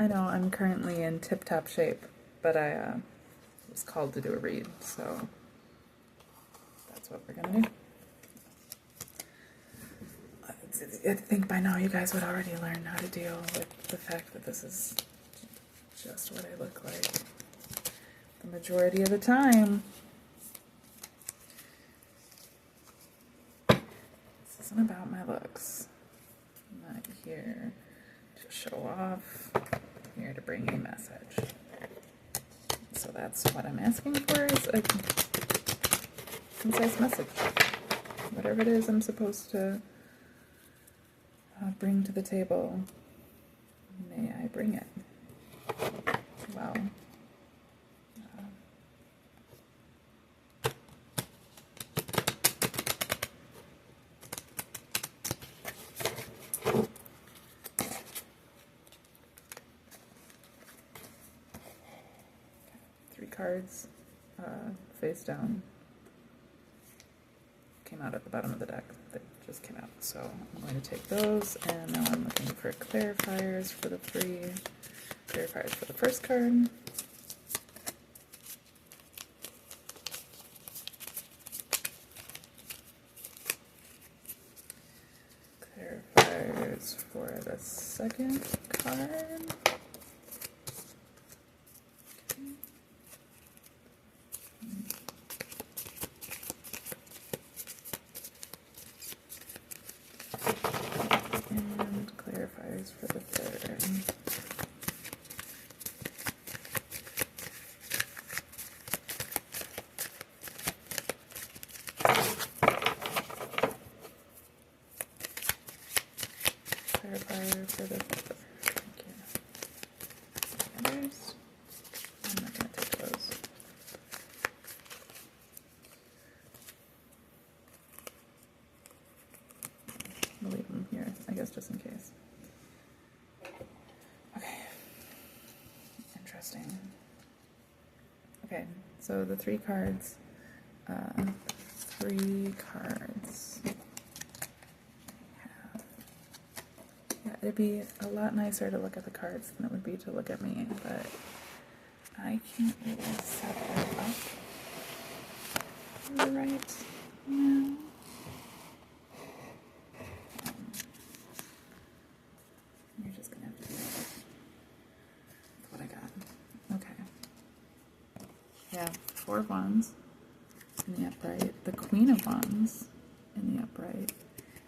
I know I'm currently in tip-top shape, but I was called to do a read, so that's what we're gonna do. I think by now you guys would already learn how to deal with the fact that this is just what I look like the majority of the time. This isn't about my looks. I'm not here to show off. I'm here to bring a message. So that's what I'm asking for, is a concise message. Whatever it is I'm supposed to bring to the table, may I bring it. Well, 3 cards face down came out at the bottom of the deck. They just came out, so I'm going to take those, and now I'm looking for clarifiers for the 3 clarifiers for the first card. Clarifiers for the second card. For the third. Clarifier for the third. Thank you. Others. I'm not going to take those. I'll leave them here, I guess, just in case. Okay, so the 3 cards, yeah, it'd be a lot nicer to look at the cards than it would be to look at me, but I can't really set that up right now. You're just gonna have to do that. That's what I got. Okay. Yeah, 4 of Wands in the upright, the Queen of Wands in the upright,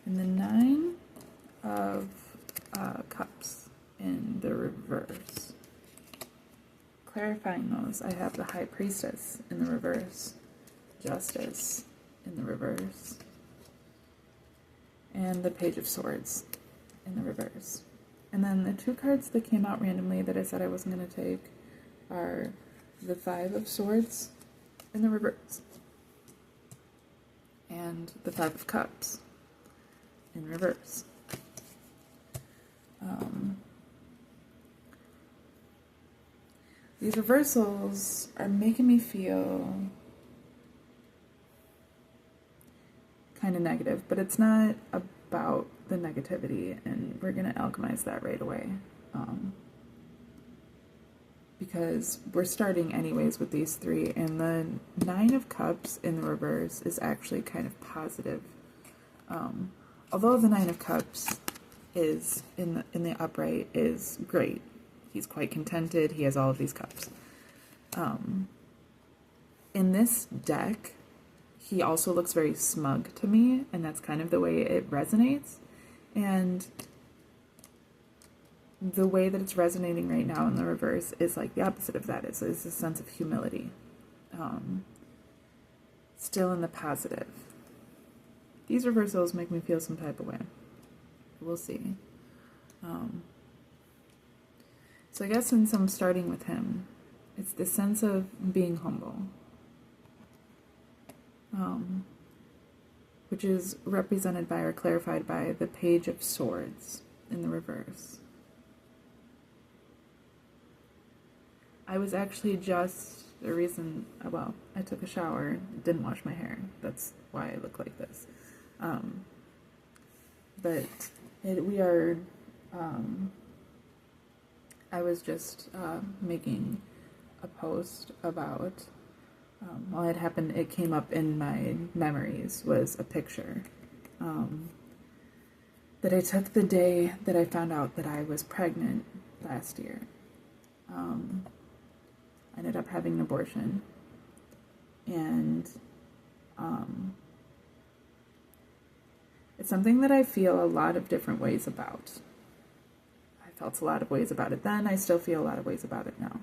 and the 9 of Cups in the reverse. Clarifying those, I have the High Priestess in the reverse, Justice in the reverse, and the Page of Swords in the reverse. And then the 2 cards that came out randomly that I said I wasn't going to take are the 5 of Swords in the reverse and the 5 of Cups in reverse. These reversals are making me feel kind of negative, but it's not about the negativity, and we're going to alchemize that right away. Because we're starting anyways with these 3, and the 9 of Cups in the reverse is actually kind of positive. Although the 9 of Cups is in the upright is great. He's quite contented. He has all of these cups. In this deck, he also looks very smug to me, and that's kind of the way it resonates. And the way that it's resonating right now in the reverse is like the opposite of that. Is a sense of humility. Still in the positive. These reversals make me feel some type of way. We'll see. So I guess since I'm starting with him, it's the sense of being humble. Which is represented by or clarified by the Page of Swords in the reverse. I was actually I took a shower, didn't wash my hair. That's why I look like this. We are I was just making a post about, well, it happened, it came up in my memories, was a picture that I took the day that I found out that I was pregnant last year. I ended up having an abortion, and it's something that I feel a lot of different ways about. I felt a lot of ways about it then. I still feel a lot of ways about it now.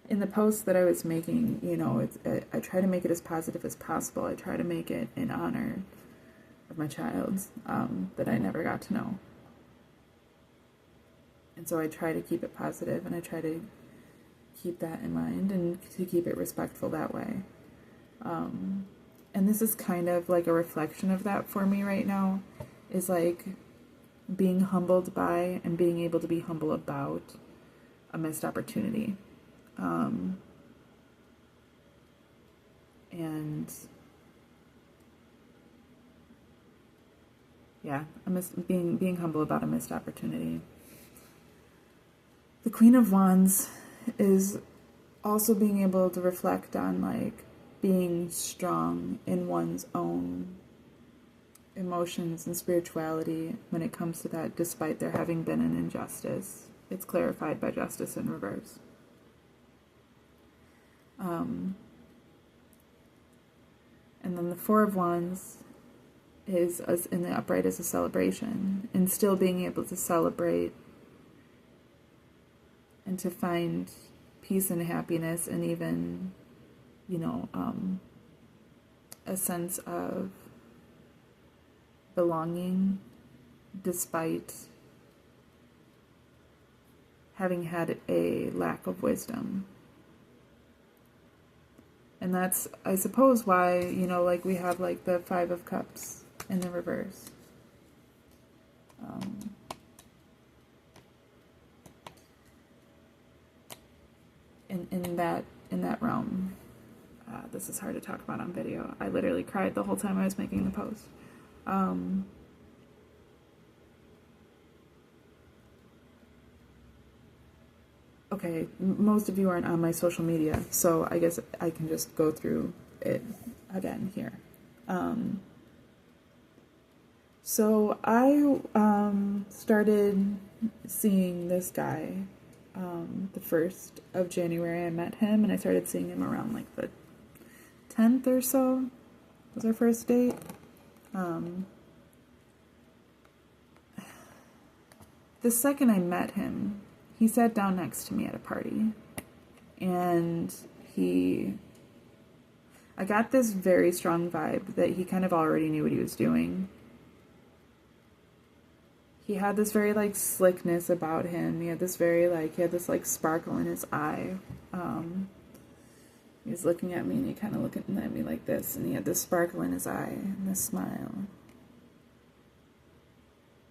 In the post that I was making, you know, I try to make it as positive as possible. I try to make it in honor of my child that I never got to know. And so I try to keep it positive, and I try to keep that in mind and to keep it respectful that way. And this is kind of like a reflection of that for me right now, is like being humbled by and being able to be humble about a missed opportunity. And yeah, being humble about a missed opportunity. The Queen of Wands is also being able to reflect on like being strong in one's own emotions and spirituality when it comes to that, despite there having been an injustice. It's clarified by justice in reverse. And then the Four of Wands is in the upright as a celebration, and still being able to celebrate and to find peace and happiness, and even, you know, a sense of belonging despite having had a lack of wisdom. And that's, I suppose, why, you know, like we have like the Five of Cups in the reverse. In that realm, this is hard to talk about on video. I literally cried the whole time I was making the post. Okay, most of you aren't on my social media, so I guess I can just go through it again here. So I started seeing this guy the 1st of January. I met him, and I started seeing him around like the 10th or so was our first date. The second I met him, he sat down next to me at a party, and I got this very strong vibe that he kind of already knew what he was doing. He had this very, like, slickness about him. He had this sparkle in his eye. He was looking at me, and he kind of looking at me like this, and he had this sparkle in his eye, and this smile.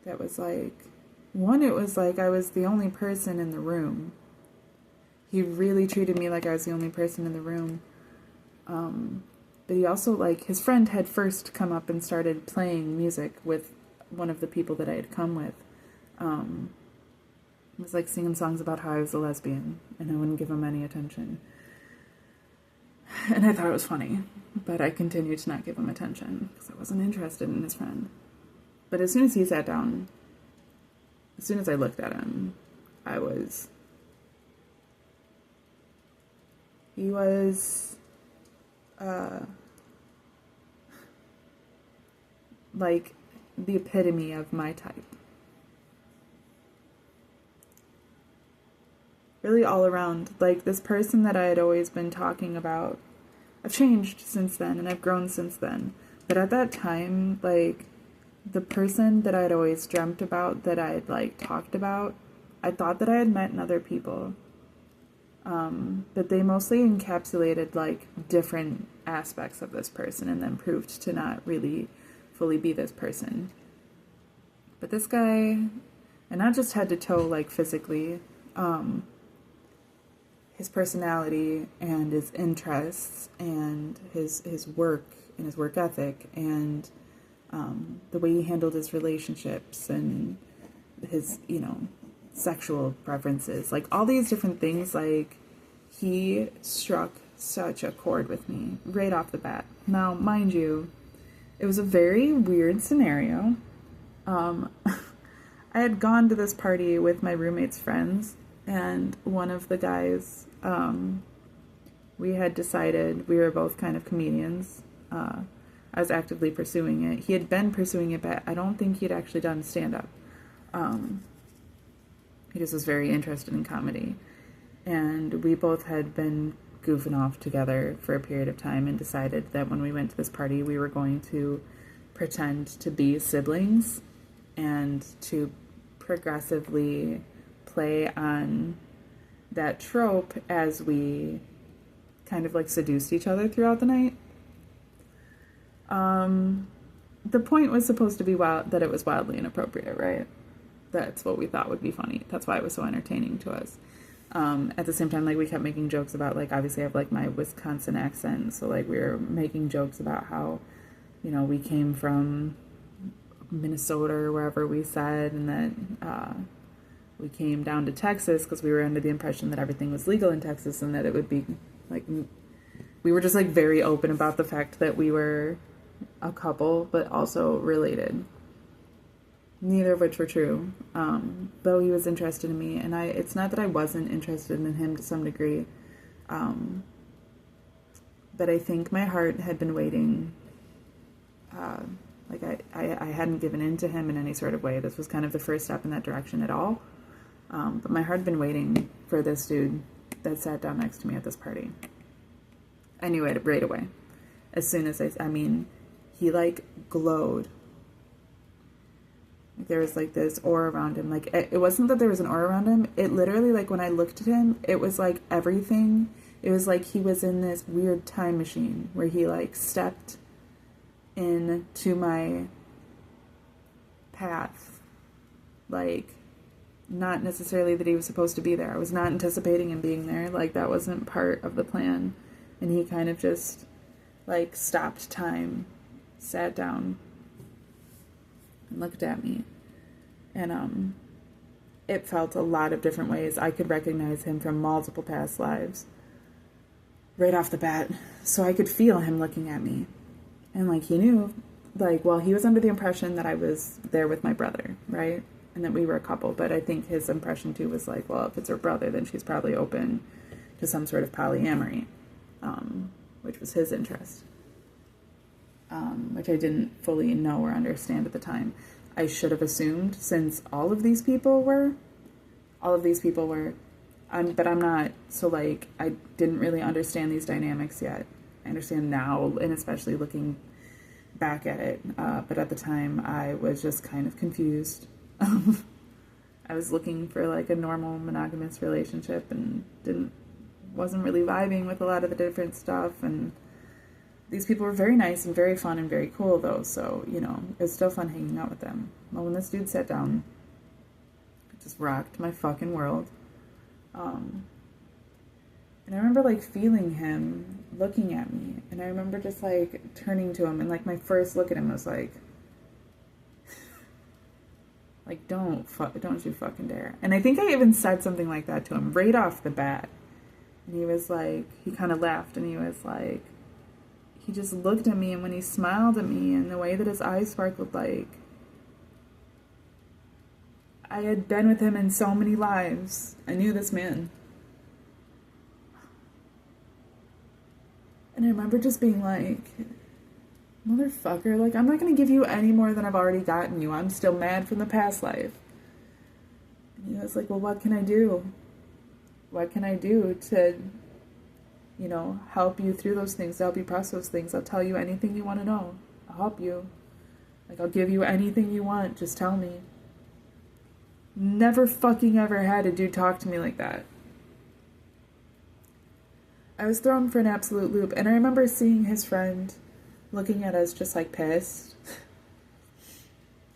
That was like, it was like I was the only person in the room. He really treated me like I was the only person in the room. But he also, like, his friend had first come up and started playing music with one of the people that I had come with. He was, like, singing songs about how I was a lesbian, and I wouldn't give him any attention. And I thought it was funny, but I continued to not give him attention, because I wasn't interested in his friend. But as soon as he sat down, as soon as I looked at him, he was, like, the epitome of my type. Really all around, like, this person that I had always been talking about. I've changed since then, and I've grown since then. But at that time, like, the person that I'd always dreamt about, that I'd, like, talked about, I thought that I had met in other people. But they mostly encapsulated, like, different aspects of this person, and then proved to not really fully be this person. But this guy, and not just head to toe, like, physically, his personality and his interests and his work and his work ethic and the way he handled his relationships and his, sexual preferences, like all these different things, like he struck such a chord with me right off the bat. Now, mind you, it was a very weird scenario. I had gone to this party with my roommate's friends, and one of the guys, we had decided we were both kind of comedians. I was actively pursuing it. He had been pursuing it, but I don't think he'd actually done stand-up. He just was very interested in comedy. And we both had been goofing off together for a period of time and decided that when we went to this party, we were going to pretend to be siblings and to progressively play on that trope as we kind of like seduced each other throughout the night. The point was supposed to be that it was wildly inappropriate, right? That's what we thought would be funny. That's why it was so entertaining to us. At the same time, like, we kept making jokes about, like, obviously I have, like, my Wisconsin accent, so, like, we were making jokes about how, we came from Minnesota or wherever we said, and that we came down to Texas because we were under the impression that everything was legal in Texas and that it would be, like, we were just, like, very open about the fact that we were a couple, but also related. Neither of which were true, though he was interested in me, and it's not that I wasn't interested in him to some degree, but I think my heart had been waiting, like I hadn't given in to him in any sort of way. This was kind of the first step in that direction at all, but my heart had been waiting for this dude that sat down next to me at this party. I knew it right away. As soon as he, like, glowed. There was, like, this aura around him. Like, it wasn't that there was an aura around him. It literally, like, when I looked at him, it was, like, everything. It was like he was in this weird time machine where he, like, stepped into my path. Like, not necessarily that he was supposed to be there. I was not anticipating him being there. Like, that wasn't part of the plan. And he kind of just, like, stopped time, sat down, and looked at me. And it felt a lot of different ways. I could recognize him from multiple past lives right off the bat. So I could feel him looking at me. And, like, he knew, like, well, he was under the impression that I was there with my brother, right? And that we were a couple. But I think his impression, too, was like, well, if it's her brother, then she's probably open to some sort of polyamory, which was his interest. Which I didn't fully know or understand at the time. I should have assumed, since all of these people were, but I'm not, so, like, I didn't really understand these dynamics yet. I understand now, and especially looking back at it, but at the time, I was just kind of confused. I was looking for, like, a normal monogamous relationship, and wasn't really vibing with a lot of the different stuff, and these people were very nice and very fun and very cool, though, so, it was still fun hanging out with them. Well, when this dude sat down, it just rocked my fucking world. And I remember, like, feeling him looking at me, and I remember just, like, turning to him, and, like, my first look at him was like, don't you fucking dare. And I think I even said something like that to him right off the bat. And he was like, he kind of laughed, and he was like, he just looked at me, and when he smiled at me and the way that his eyes sparkled, like, I had been with him in so many lives. I knew this man. And I remember just being like, motherfucker, like, I'm not going to give you any more than I've already gotten you. I'm still mad from the past life. And he was like, well, what can I do? What can I do to, help you through those things, to help you process those things? I'll tell you anything you want to know. I'll help you. Like, I'll give you anything you want. Just tell me. Never fucking ever had a dude talk to me like that. I was thrown for an absolute loop. And I remember seeing his friend looking at us just, like, pissed.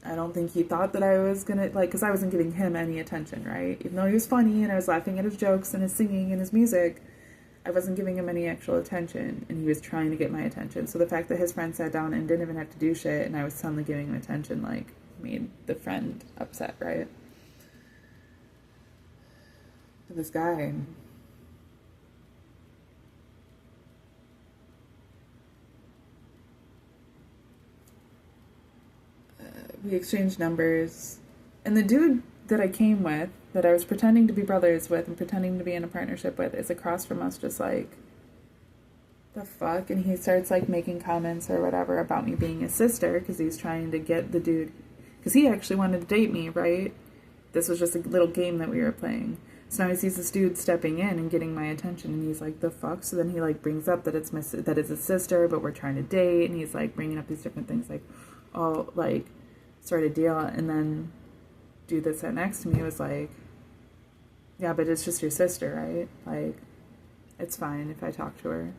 I don't think he thought that I was gonna, like, because I wasn't giving him any attention, right? Even though he was funny and I was laughing at his jokes and his singing and his music, I wasn't giving him any actual attention, and he was trying to get my attention. So the fact that his friend sat down and didn't even have to do shit, and I was suddenly giving him attention, like, made the friend upset, right? to this guy. We exchanged numbers. And the dude that I came with, that I was pretending to be brothers with and pretending to be in a partnership with, is across from us just like, the fuck? And he starts like making comments or whatever about me being his sister because he's trying to get the dude, because he actually wanted to date me, right? This was just a little game that we were playing. So now he sees this dude stepping in and getting my attention, and he's like, the fuck? So then he like brings up that it's his sister, but we're trying to date, and he's like bringing up these different things like, oh, like, sort of deal. And then dude that sat next to me was like, yeah, but it's just your sister, right? Like, it's fine if I talk to her.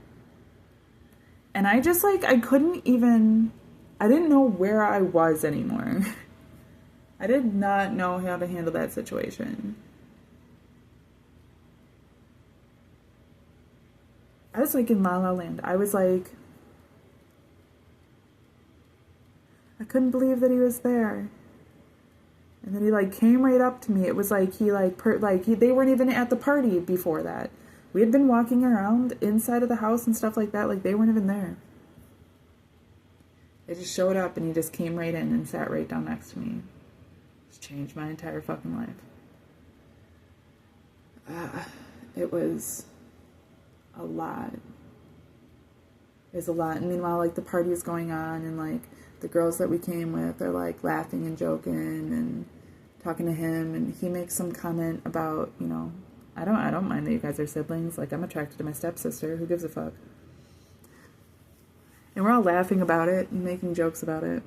And I just like, I didn't know where I was anymore. I did not know how to handle that situation. I was like in La La Land. I was like, I couldn't believe that he was there. And then he like came right up to me. It was like he like they weren't even at the party before that. We had been walking around inside of the house and stuff like that. Like they weren't even there. They just showed up and he just came right in and sat right down next to me. Just changed my entire fucking life. It was a lot. It was a lot. And meanwhile, like the party is going on and like the girls that we came with are like laughing and joking and talking to him, and he makes some comment about, you know, I don't mind that you guys are siblings. Like, I'm attracted to my stepsister. Who gives a fuck? And we're all laughing about it and making jokes about it.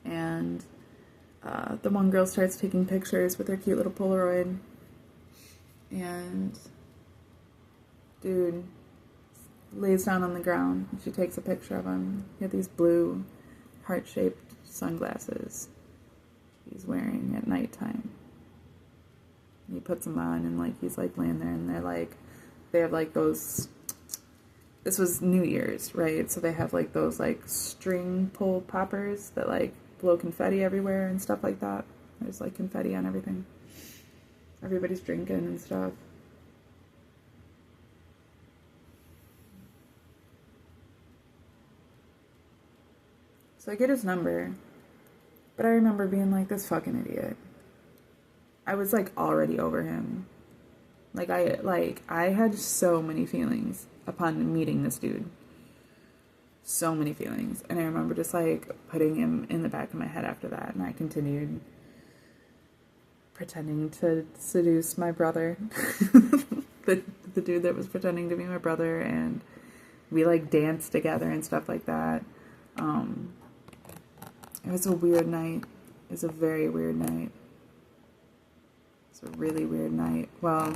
And the one girl starts taking pictures with her cute little Polaroid. And dude lays down on the ground and she takes a picture of him. He had these blue heart-shaped sunglasses he's wearing at nighttime. And he puts them on and like he's like laying there, and they have like those, this was New Year's, right? So they have like those like string pull poppers that like blow confetti everywhere and stuff like that. There's like confetti on everything. Everybody's drinking and stuff. So I get his number, but I remember being like, this fucking idiot. I was like already over him. I had so many feelings upon meeting this dude. So many feelings. And I remember just like putting him in the back of my head after that, and I continued pretending to seduce my brother. the dude that was pretending to be my brother, and we like danced together and stuff like that. It was a weird night. It was a very weird night. It's a really weird night. Well,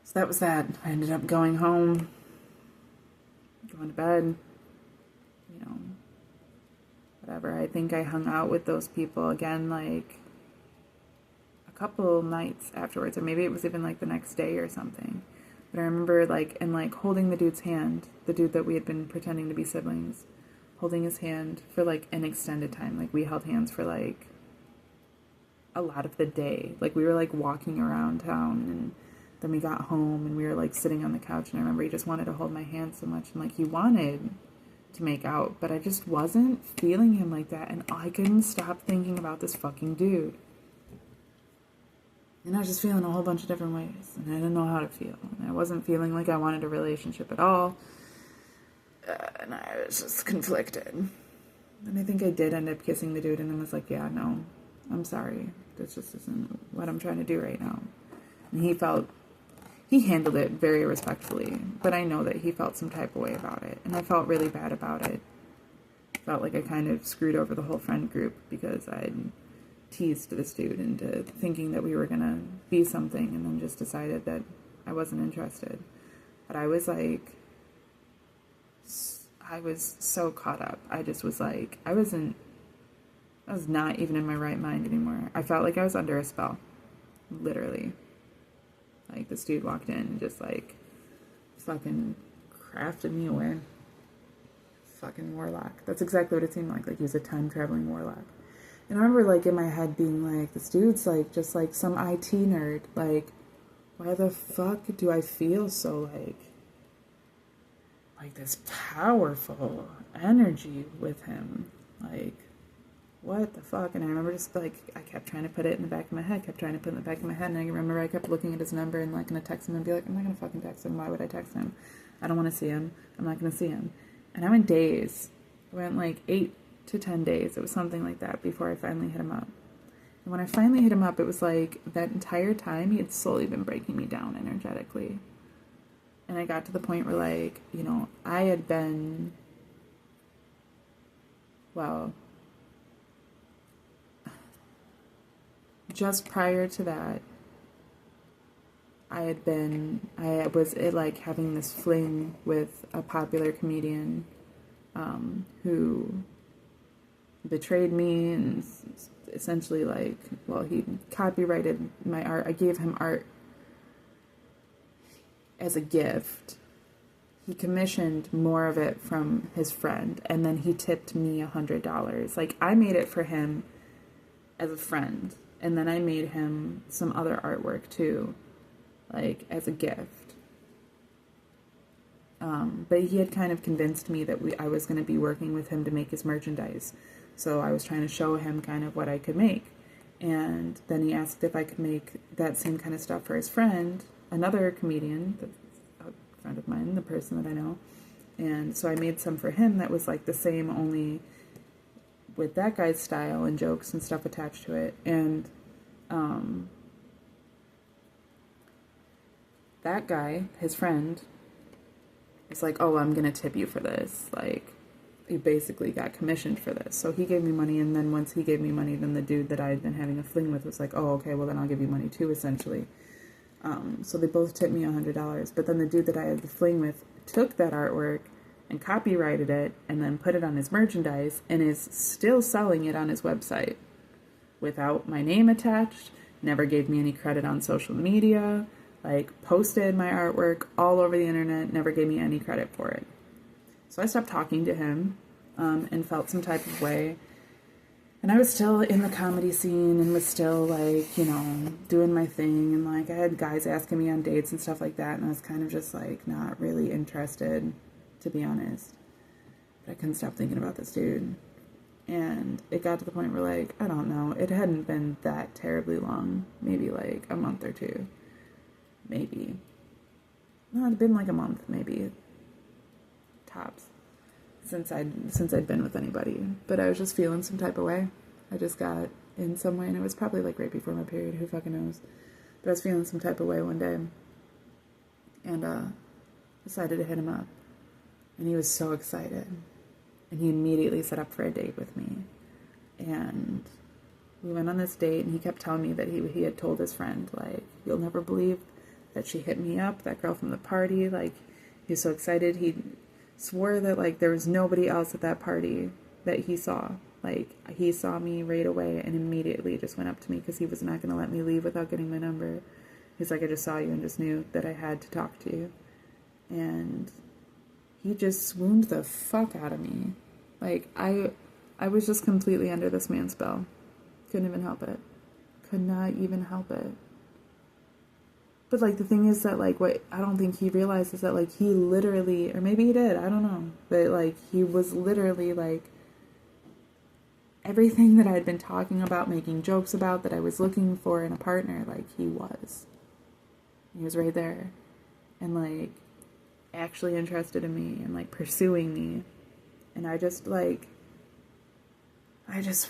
so that was that. I ended up going home, going to bed, you know, whatever. I think I hung out with those people again, like, a couple nights afterwards, or maybe it was even, like, the next day or something. But I remember, like, and, like, holding the dude's hand, the dude that we had been pretending to be siblings, holding his hand for, like, an extended time. Like, we held hands for, like, a lot of the day. Like, we were, like, walking around town, and then we got home, and we were, like, sitting on the couch, and I remember he just wanted to hold my hand so much, and, like, he wanted to make out, but I just wasn't feeling him like that, and I couldn't stop thinking about this fucking dude. And I was just feeling a whole bunch of different ways, and I didn't know how to feel, and I wasn't feeling like I wanted a relationship at all, and I was just conflicted. And I think I did end up kissing the dude, and I was like, yeah, no, I'm sorry. This just isn't what I'm trying to do right now. And he handled it very respectfully, but I know that he felt some type of way about it, and I felt really bad about it. Felt like I kind of screwed over the whole friend group because I'd teased this dude into thinking that we were gonna be something, and then just decided that I wasn't interested. But I was like, I was so caught up. I just was like, I was not even in my right mind anymore. I felt like I was under a spell. Literally. Like, this dude walked in and just, like, fucking crafted me away. Fucking warlock. That's exactly what it seemed like. Like, he was a time-traveling warlock. And I remember, like, in my head being like, this dude's, like, just, like, some IT nerd. Like, why the fuck do I feel so, like this powerful energy with him? Like, what the fuck? And I remember just, like, I kept trying to put it in the back of my head, and I remember I kept looking at his number and, like, gonna text him and be like, I'm not gonna fucking text him. Why would I text him? I don't want to see him. I'm not gonna see him. And I went days. I went, like, 8 to 10 days. It was something like that before I finally hit him up. And when I finally hit him up, it was like that entire time he had slowly been breaking me down energetically. And I got to the point where, like, you know, I had been, well, just prior to that, I was like having this fling with a popular comedian who betrayed me and essentially, like, well, he copyrighted my art. I gave him art as a gift. He commissioned more of it from his friend, and then he tipped me $100. Like, I made it for him as a friend, and then I made him some other artwork too, like, as a gift. But he had kind of convinced me that I was going to be working with him to make his merchandise. So I was trying to show him kind of what I could make. And then he asked if I could make that same kind of stuff for his friend, another comedian, a friend of mine, the person that I know. And so I made some for him that was like the same, only with that guy's style and jokes and stuff attached to it. And that guy, his friend, was like, oh, I'm going to tip you for this. Like, he basically got commissioned for this. So he gave me money, and then once he gave me money, then the dude that I had been having a fling with was like, oh, okay, well, then I'll give you money too, essentially. So they both tipped me $100. But then the dude that I had the fling with took that artwork and copyrighted it and then put it on his merchandise and is still selling it on his website without my name attached, never gave me any credit on social media, like, posted my artwork all over the internet, never gave me any credit for it. So I stopped talking to him and felt some type of way. And I was still in the comedy scene and was still, like, you know, doing my thing. And, like, I had guys asking me on dates and stuff like that. And I was kind of just, like, not really interested, to be honest. But I couldn't stop thinking about this dude. And it got to the point where, like, I don't know. It hadn't been that terribly long. Maybe, like, a month or two. Maybe. No, it'd been, like, a month, maybe. Tops. Since I'd been with anybody. But I was just feeling some type of way. I just got in some way, and it was probably like right before my period, who fucking knows. But I was feeling some type of way one day. And decided to hit him up. And he was so excited. And he immediately set up for a date with me. And we went on this date, and he kept telling me that he had told his friend, like, you'll never believe that she hit me up, that girl from the party. Like, he was so excited, he swore that, like, there was nobody else at that party that he saw. Like, he saw me right away and immediately just went up to me because he was not going to let me leave without getting my number. He's like, I just saw you and just knew that I had to talk to you. And he just swooned the fuck out of me. Like, I was just completely under this man's spell. Couldn't even help it. Could not even help it. But, like, the thing is that, like, what I don't think he realized is that, like, he literally, or maybe he did, I don't know. But, like, he was literally, like, everything that I had been talking about, making jokes about, that I was looking for in a partner, like, he was. He was right there. And, like, actually interested in me and, like, pursuing me. And I just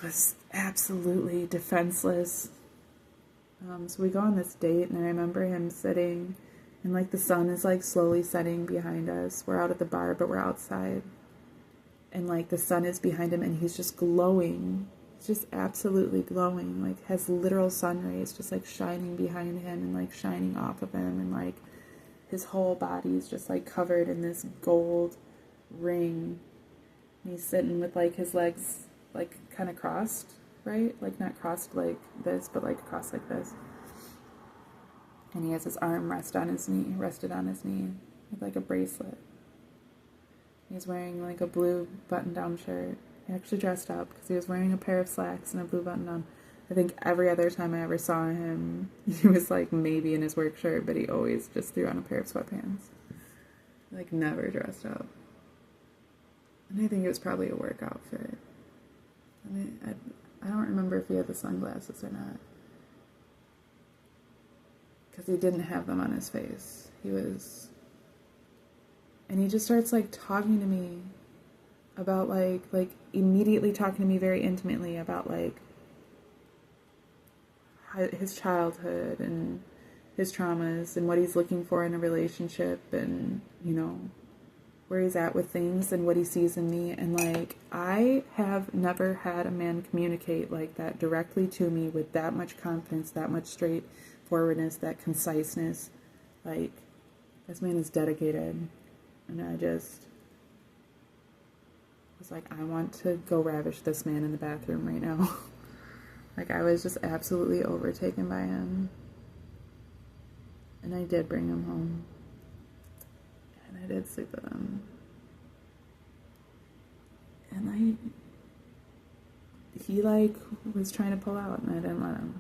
was absolutely defenseless. So we go on this date, and I remember him sitting, and, like, the sun is, like, slowly setting behind us. We're out at the bar, but we're outside. And, like, the sun is behind him, and he's just glowing. He's just absolutely glowing. Like, has literal sun rays just, like, shining behind him and, like, shining off of him. And, like, his whole body is just, like, covered in this gold ring. And he's sitting with, like, his legs, like, kind of crossed. Right? Like, not crossed like this, but, like, crossed like this. And he has his arm rested on his knee, with, like, a bracelet. He's wearing, like, a blue button-down shirt, He actually dressed up because he was wearing a pair of slacks and a blue button-on. I think every other time I ever saw him, he was like maybe in his work shirt, but he always just threw on a pair of sweatpants. Like never dressed up. And I think it was probably a work outfit. I mean, I don't remember if he had the sunglasses or not. Because he didn't have them on his face. And he just starts like talking to me about like immediately talking to me very intimately about like his childhood and his traumas and what he's looking for in a relationship and, you know, where he's at with things and what he sees in me. And like, I have never had a man communicate like that directly to me with that much confidence, that much straightforwardness, that conciseness. Like, this man is dedicated. And I just was like, I want to go ravish this man in the bathroom right now. Like, I was just absolutely overtaken by him. And I did bring him home. And I did sleep with him. And he like was trying to pull out and I didn't let him.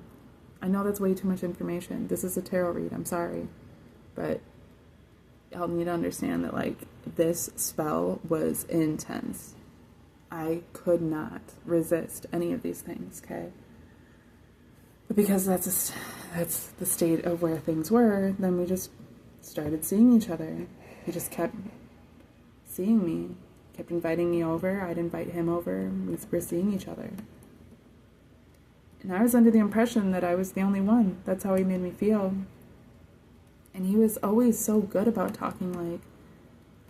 I know that's way too much information. This is a tarot read, I'm sorry. But y'all need to understand that like this spell was intense. I could not resist any of these things, okay? But because that's the state of where things were, then we just started seeing each other. He just kept seeing me, kept inviting me over. I'd invite him over. We were seeing each other. And I was under the impression that I was the only one. That's how he made me feel. And he was always so good about talking like,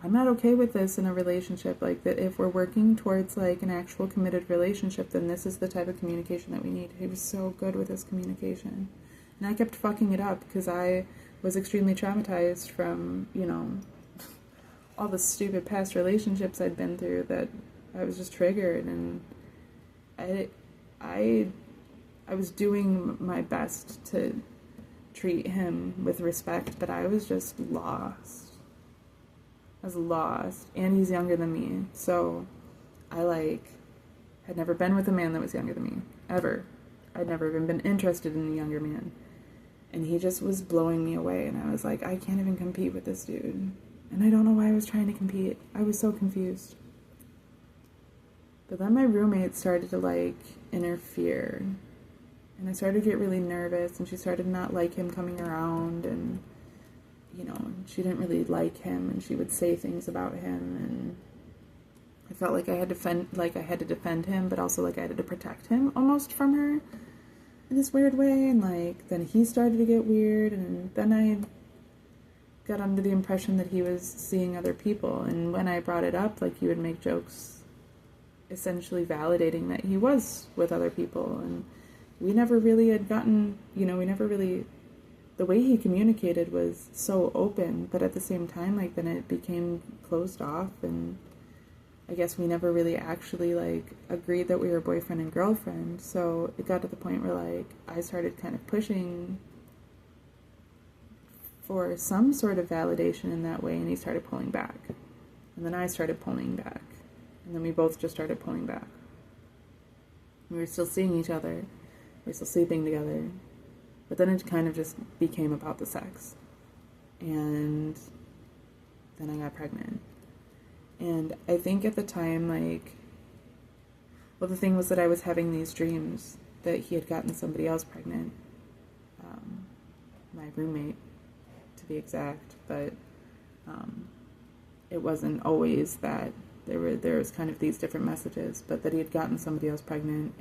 I'm not okay with this in a relationship. Like, that if we're working towards like an actual committed relationship, then this is the type of communication that we need. He was so good with his communication. And I kept fucking it up because I was extremely traumatized from, you know, all the stupid past relationships I'd been through that I was just triggered. And I was doing my best to treat him with respect, but I was just lost. I was lost, and he's younger than me, so I had never been with a man that was younger than me, ever. I'd never even been interested in a younger man, and he just was blowing me away, and I was like, I can't even compete with this dude, and I don't know why I was trying to compete. I was so confused. But then my roommate started to like interfere, and I started to get really nervous, and she started not like him coming around, and you know, she didn't really like him, and she would say things about him, and I felt like I had to defend him, but also like I had to protect him almost from her in this weird way. And like then he started to get weird, and then I got under the impression that he was seeing other people, and when I brought it up, like he would make jokes essentially validating that he was with other people, and we never really had gotten, you know, the way he communicated was so open, but at the same time, like, then it became closed off, and I guess we never really actually, like, agreed that we were boyfriend and girlfriend, so it got to the point where, like, I started kind of pushing for some sort of validation in that way, and he started pulling back, and then I started pulling back, and then we both just started pulling back. We were still seeing each other, we were still sleeping together, but then it kind of just became about the sex. And then I got pregnant. And I think at the time, like, well, the thing was that I was having these dreams that he had gotten somebody else pregnant. My roommate, to be exact. But it wasn't always that. There was kind of these different messages. But that he had gotten somebody else pregnant,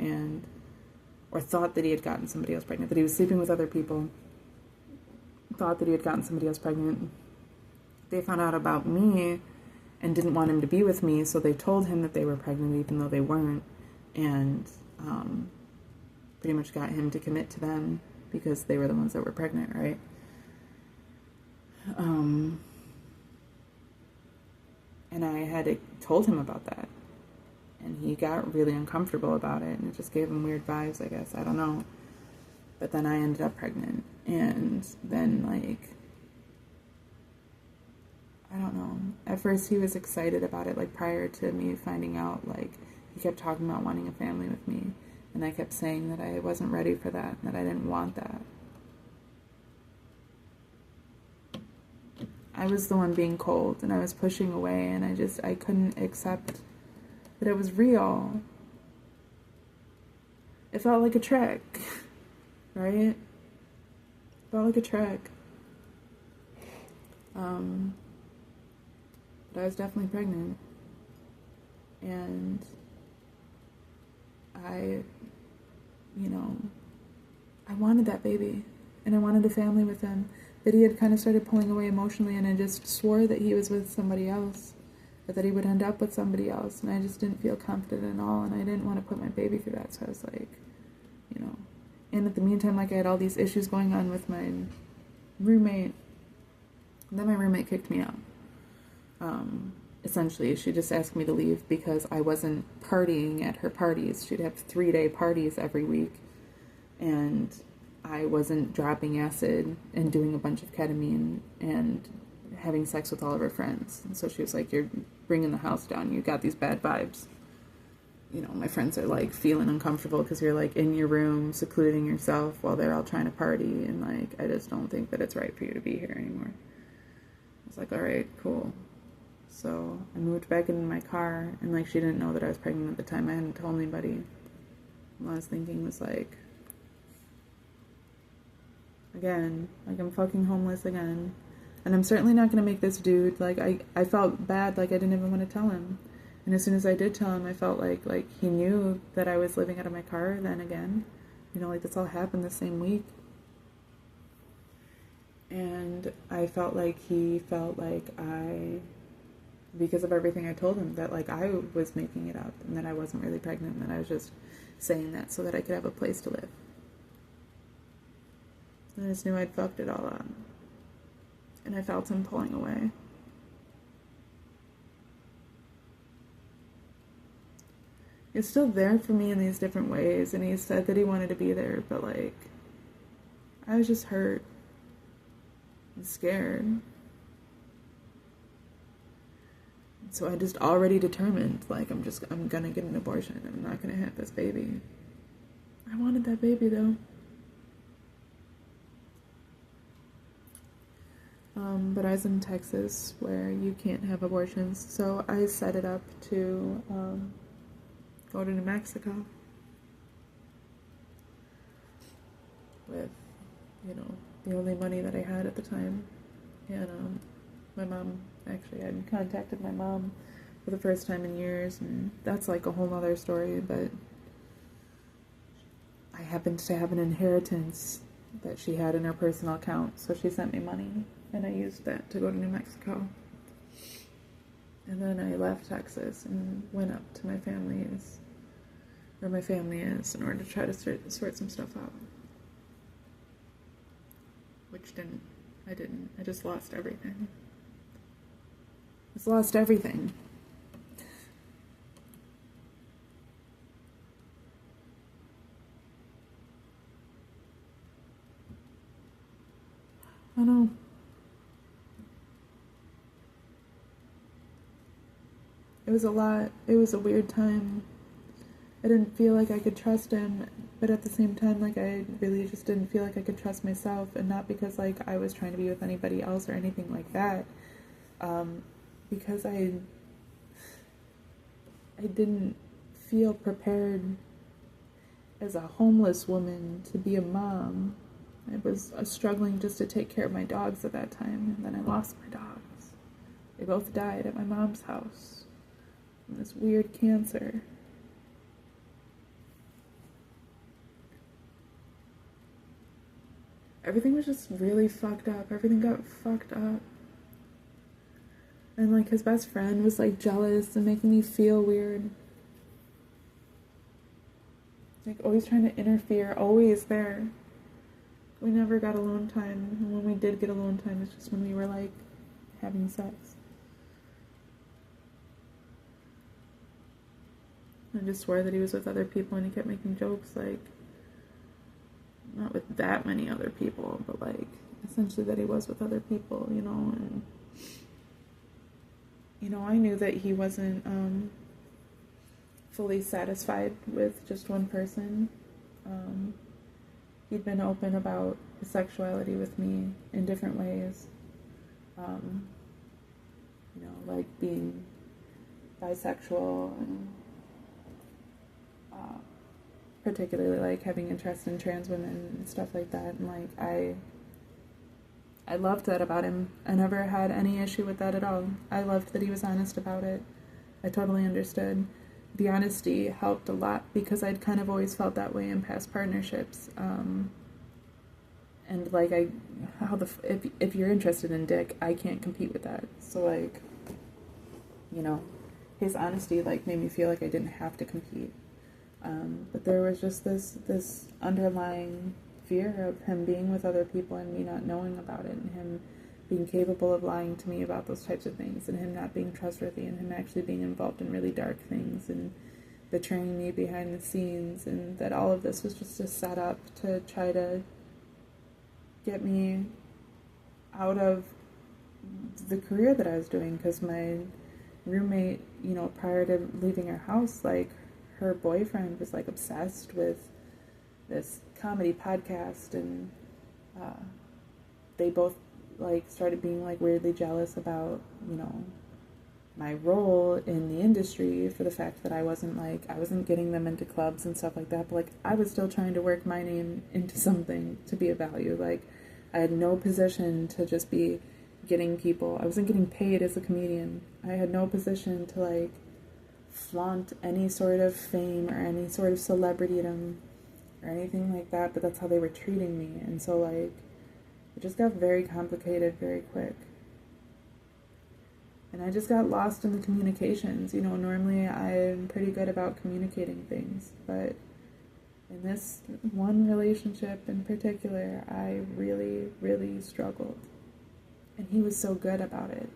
or thought that he had gotten somebody else pregnant, that he was sleeping with other people, thought that he had gotten somebody else pregnant. They found out about me and didn't want him to be with me, so they told him that they were pregnant even though they weren't, and pretty much got him to commit to them because they were the ones that were pregnant, right? And I had told him about that. And he got really uncomfortable about it, and it just gave him weird vibes, I guess. I don't know. But then I ended up pregnant. And then, like, I don't know. At first he was excited about it, like, prior to me finding out, like, he he kept talking about wanting a family with me. And I kept saying that I wasn't ready for that, that I didn't want that. I was the one being cold, and I was pushing away, and I couldn't accept that it was real. It felt like a trick, right? It felt like a trick. But I was definitely pregnant. And I wanted that baby. And I wanted a family with him. But he had kind of started pulling away emotionally, and I just swore that he was with somebody else. Or that he would end up with somebody else. And I just didn't feel confident at all. And I didn't want to put my baby through that. So I was like, And at the meantime, I had all these issues going on with my roommate. And then my roommate kicked me out. Essentially, she just asked me to leave because I wasn't partying at her parties. She'd have 3-day parties every week. And I wasn't dropping acid and doing a bunch of ketamine and having sex with all of her friends. And so she was like, you're bringing the house down. You got these bad vibes. My friends are like feeling uncomfortable because you're like in your room, secluding yourself while they're all trying to party. And like, I just don't think that it's right for you to be here anymore. I was like, all right, cool. So I moved back into my car, and like, she didn't know that I was pregnant at the time. I hadn't told anybody. All I was thinking was like, again, like, I'm fucking homeless again. And I'm certainly not going to make this dude, like, I felt bad, like, I didn't even want to tell him. And as soon as I did tell him, I felt like he knew that I was living out of my car then again. Like, this all happened the same week. And I felt like he felt like because of everything I told him, that, like, I was making it up and that I wasn't really pregnant and that I was just saying that so that I could have a place to live. And I just knew I'd fucked it all up. And I felt him pulling away. It's still there for me in these different ways, and he said that he wanted to be there, but like, I was just hurt and scared. So I just already determined, like, I'm gonna get an abortion. I'm not gonna have this baby. I wanted that baby though. But I was in Texas where you can't have abortions, so I set it up to go to New Mexico with, the only money that I had at the time. And my mom, actually, I contacted my mom for the first time in years, and that's like a whole other story, but I happened to have an inheritance that she had in her personal account, so she sent me money, and I used that to go to New Mexico. And then I left Texas and went up to my family's, where my family is, in order to try to sort some stuff out. Which I didn't. I just lost everything. Just lost everything. I know. It was a lot. It was a weird time. I didn't feel like I could trust him, but at the same time, like, I really just didn't feel like I could trust myself, and not because, like, I was trying to be with anybody else or anything like that, because I didn't feel prepared as a homeless woman to be a mom. I was struggling just to take care of my dogs at that time, and then I lost my dogs. They both died at my mom's house from this weird cancer. Everything was just really fucked up. Everything got fucked up. And, like, his best friend was, like, jealous and making me feel weird. Like, always trying to interfere, always there. We never got alone time. And when we did get alone time, it's just when we were, like, having sex. I just swore that he was with other people, and he kept making jokes, like, not with that many other people, but, like, essentially that he was with other people, and, I knew that he wasn't fully satisfied with just one person. He'd been open about his sexuality with me in different ways. You know, like being bisexual and particularly like having interest in trans women and stuff like that. And like I loved that about him. I never had any issue with that at all. I loved that he was honest about it. I totally understood. The honesty helped a lot because I'd kind of always felt that way in past partnerships. And like if you're interested in dick, I can't compete with that. So like, you know, his honesty like made me feel like I didn't have to compete. But there was just this underlying fear of him being with other people and me not knowing about it, and him being capable of lying to me about those types of things, and him not being trustworthy, and him actually being involved in really dark things and betraying me behind the scenes, and that all of this was just a setup to try to get me out of the career that I was doing. Because my roommate, you know, prior to leaving our house, like, her boyfriend was like obsessed with this comedy podcast, and they both like started being like weirdly jealous about, you know, my role in the industry, for the fact that I wasn't getting them into clubs and stuff like that, but like I was still trying to work my name into something to be of value. Like, I had no position to just be getting people. I wasn't getting paid as a comedian. I had no position to like flaunt any sort of fame or any sort of celebritydom or anything like that, but that's how they were treating me. And so like it just got very complicated very quick, and I just got lost in the communications. You know, normally I'm pretty good about communicating things, but in this one relationship in particular, I really struggled, and he was so good about it.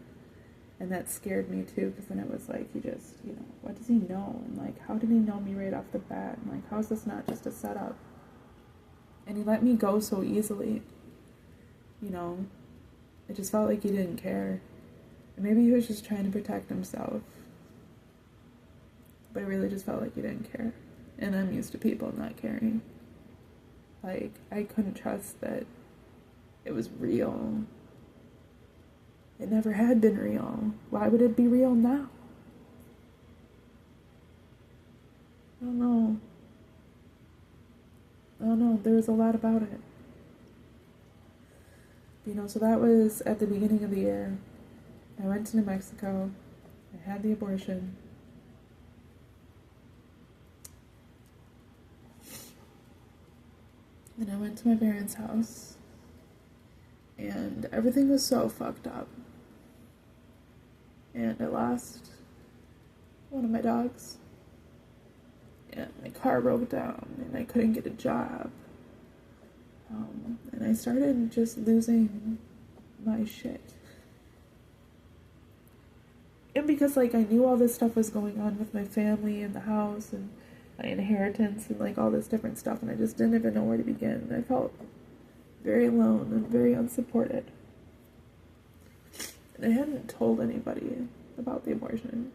And that scared me too, because then it was like, he just, you know, what does he know? And like, how did he know me right off the bat? And like, how is this not just a setup? And he let me go so easily, you know. It just felt like he didn't care. And maybe he was just trying to protect himself. But it really just felt like he didn't care. And I'm used to people not caring. Like, I couldn't trust that it was real. It never had been real. Why would it be real now? I don't know. There was a lot about it. You know, so that was at the beginning of the year. I went to New Mexico. I had the abortion. Then I went to my parents' house. And everything was so fucked up. And I lost one of my dogs. And my car broke down, and I couldn't get a job. And I started just losing my shit. And because, like, I knew all this stuff was going on with my family and the house and my inheritance and, like, all this different stuff, and I just didn't even know where to begin. I felt very alone and very unsupported. And I hadn't told anybody about the abortion.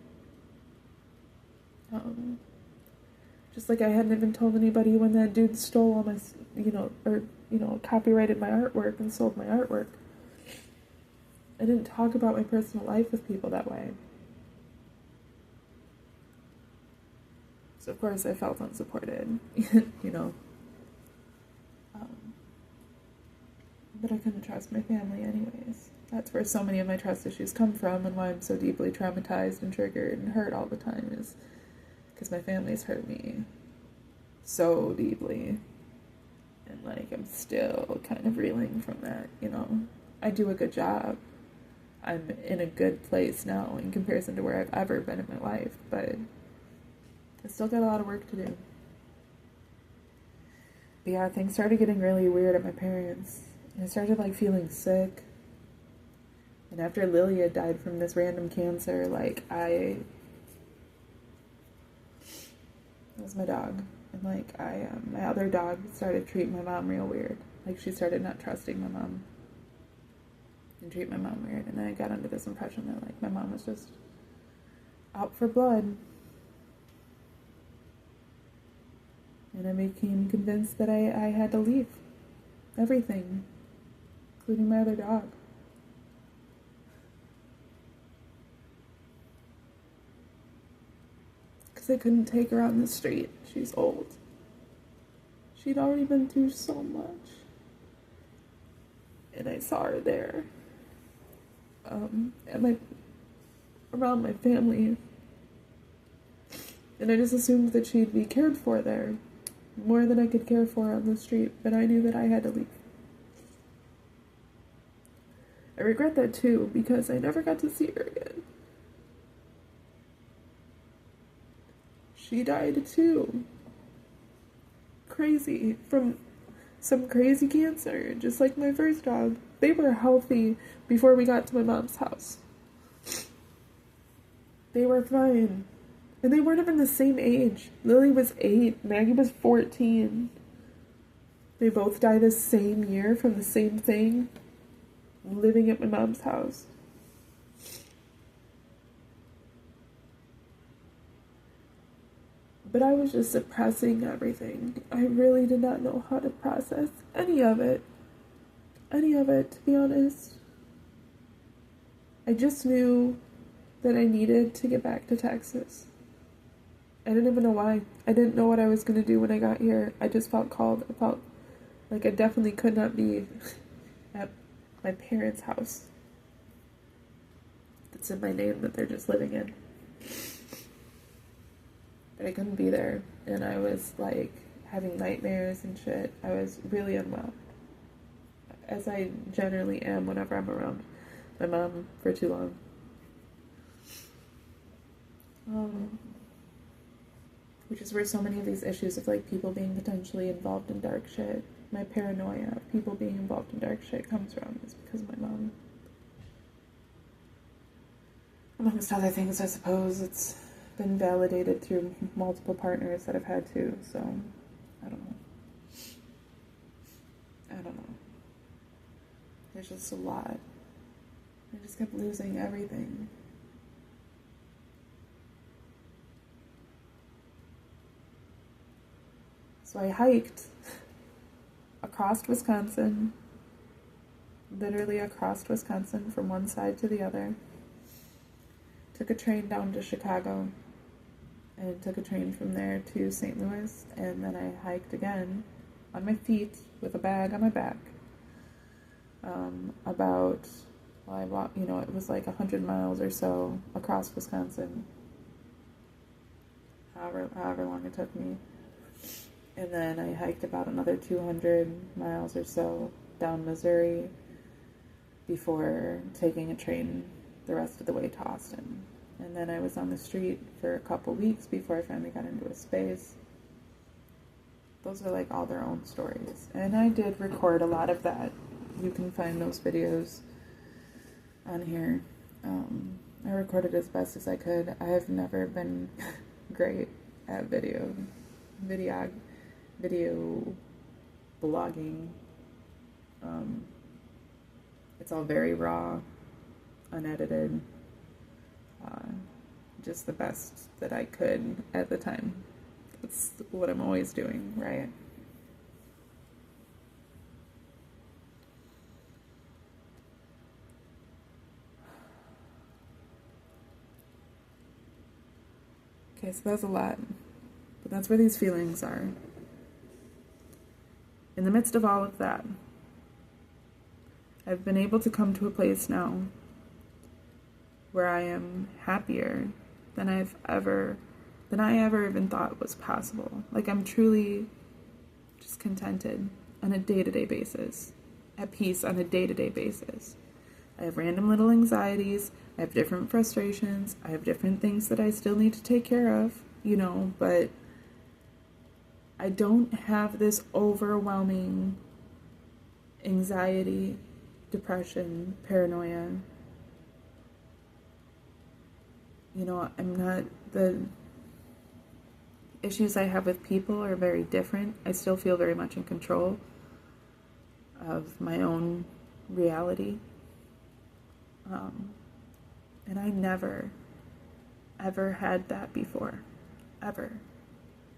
Just like I hadn't even told anybody when that dude stole all my, copyrighted my artwork and sold my artwork. I didn't talk about my personal life with people that way. So of course I felt unsupported, you know. But I couldn't trust my family anyways. That's where so many of my trust issues come from, and why I'm so deeply traumatized and triggered and hurt all the time, is because my family's hurt me so deeply. And like, I'm still kind of reeling from that, you know. I do a good job. I'm in a good place now in comparison to where I've ever been in my life, but I still got a lot of work to do. But yeah, things started getting really weird at my parents'. I started like feeling sick. And after Lilia died from this random cancer, like that was my dog. And like my other dog started treating my mom real weird. Like, she started not trusting my mom and treat my mom weird. And I got under this impression that like my mom was just out for blood. And I became convinced that I had to leave. Everything. Including my other dog. Because I couldn't take her on the street. She's old. She'd already been through so much. And I saw her there. Around my family. And I just assumed that she'd be cared for there. More than I could care for on the street. But I knew that I had to leave. I regret that too, because I never got to see her again. She died too. Crazy. From some crazy cancer, just like my first dog. They were healthy before we got to my mom's house. They were fine. And they weren't even the same age. Lily was 8, Maggie was 14. They both died the same year from the same thing. Living at my mom's house. But I was just suppressing everything. I really did not know how to process any of it. Any of it, to be honest. I just knew that I needed to get back to Texas. I didn't even know why. I didn't know what I was going to do when I got here. I just felt called. I felt like I definitely could not be at my parents' house. It's in my name that they're just living in. But I couldn't be there. And I was like having nightmares and shit. I was really unwell. As I generally am whenever I'm around my mom for too long. Which is where so many of these issues of like people being potentially involved in dark shit, my paranoia of people being involved in dark shit comes from, is because of my mom. Amongst other things, I suppose. It's been validated through multiple partners that I've had too, so I don't know. There's just a lot. I just kept losing everything. So I hiked across Wisconsin, literally across Wisconsin from one side to the other. Took a train down to Chicago and took a train from there to St. Louis, and then I hiked again on my feet with a bag on my back. It was like 100 miles or so across Wisconsin, however long it took me. And then I hiked about another 200 miles or so down Missouri before taking a train the rest of the way to Austin. And then I was on the street for a couple weeks before I finally got into a space. Those are like all their own stories. And I did record a lot of that. You can find those videos on here. I recorded as best as I could. I have never been great at video blogging. It's all very raw, unedited, just the best that I could at the time. That's what I'm always doing, right? Okay, so that's a lot, but that's where these feelings are. In the midst of all of that, I've been able to come to a place now where I am happier than I ever even thought was possible. Like, I'm truly just contented on a day-to-day basis, at peace on a day-to-day basis. I have random little anxieties, I have different frustrations, I have different things that I still need to take care of, but I don't have this overwhelming anxiety, depression, paranoia. The issues I have with people are very different. I still feel very much in control of my own reality. And I never, ever had that before. Ever.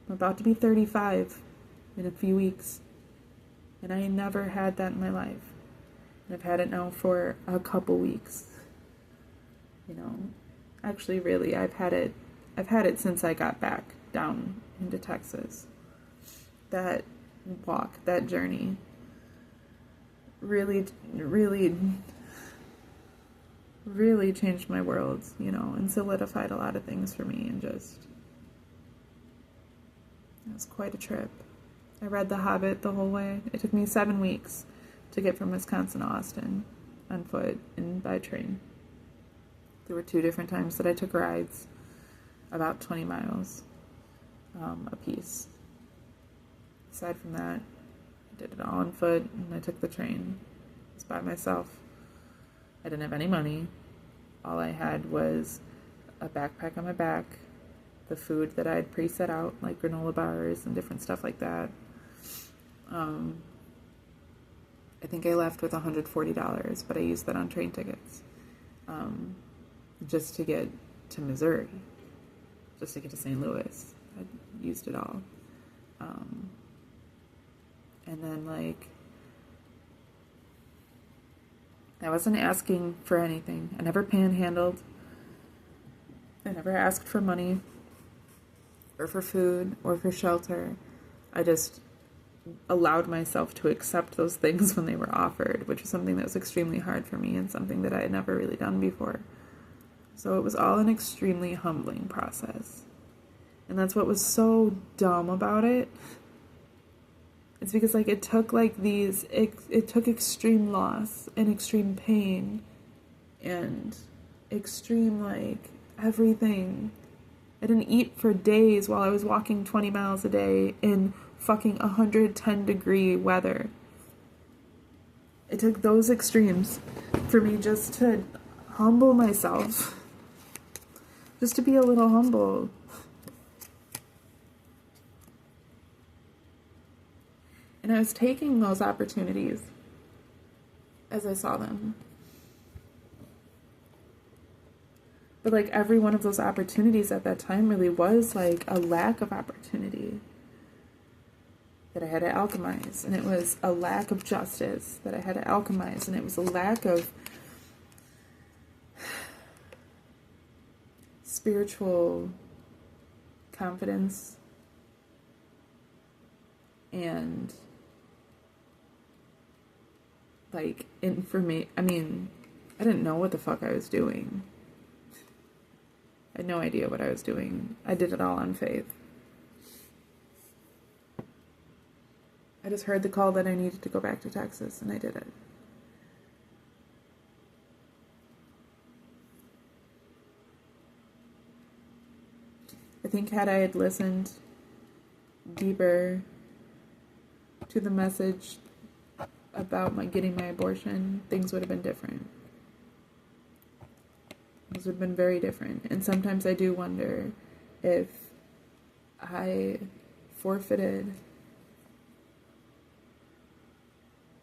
I'm about to be 35 in a few weeks. And I never had that in my life. And I've had it now for a couple weeks. You know, actually, really, I've had it since I got back down into Texas. That walk, that journey, really, really, really changed my world, you know, and solidified a lot of things for me, and just, it was quite a trip. I read The Hobbit the whole way. It took me 7 weeks to get from Wisconsin to Austin on foot and by train. There were 2 different times that I took rides, about 20 miles a piece. Aside from that, I did it all on foot, and I took the train. I was by myself. I didn't have any money. All I had was a backpack on my back, the food that I had pre-set out, like granola bars and different stuff like that. I think I left with $140, but I used that on train tickets, just to get to Missouri, just to get to St. Louis. I used it all. And then, like, I wasn't asking for anything. I never panhandled. I never asked for money or for food or for shelter. I just allowed myself to accept those things when they were offered, which was something that was extremely hard for me and something that I had never really done before. So it was all an extremely humbling process. And that's what was so dumb about it. It's because, like, it took, like, it took extreme loss and extreme pain and extreme, like, everything. I didn't eat for days while I was walking 20 miles a day in fucking 110-degree weather. It took those extremes for me just to humble myself. Just to be a little humble. And I was taking those opportunities as I saw them. But, like, every one of those opportunities at that time really was, like, a lack of opportunity that I had to alchemize. And it was a lack of justice that I had to alchemize. And it was a lack of spiritual confidence and, like, information. I mean, I didn't know what the fuck I was doing. I had no idea what I was doing. I did it all on faith. I just heard the call that I needed to go back to Texas, and I did it. I think had I had listened deeper to the message about getting my abortion, things would have been different. Things would have been very different. And sometimes I do wonder if I forfeited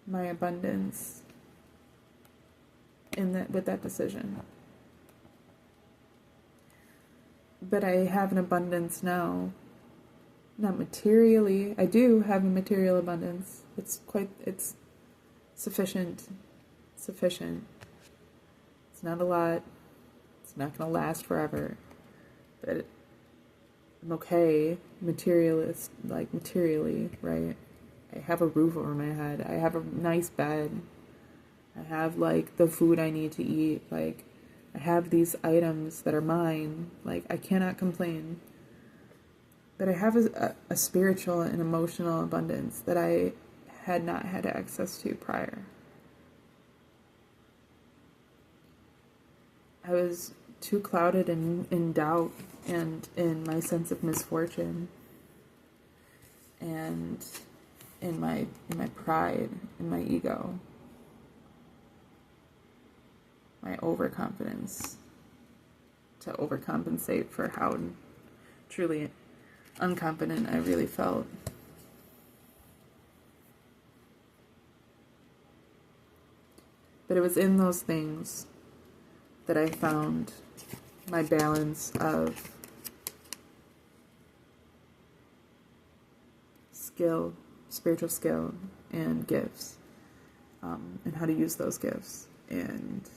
my abundance with that decision. But I have an abundance now. Not materially. I do have a material abundance. It's sufficient. Sufficient. It's not a lot. It's not going to last forever. But I'm okay materially, right? I have a roof over my head. I have a nice bed. I have, like, the food I need to eat. Like, I have these items that are mine. Like, I cannot complain. But I have a spiritual and emotional abundance that I had not had access to prior. I was too clouded in doubt and in my sense of misfortune and in my pride, in my ego, my overconfidence, to overcompensate for how truly incompetent I really felt. But it was in those things that I found my balance of skill, spiritual skill, and gifts, and how to use those gifts, and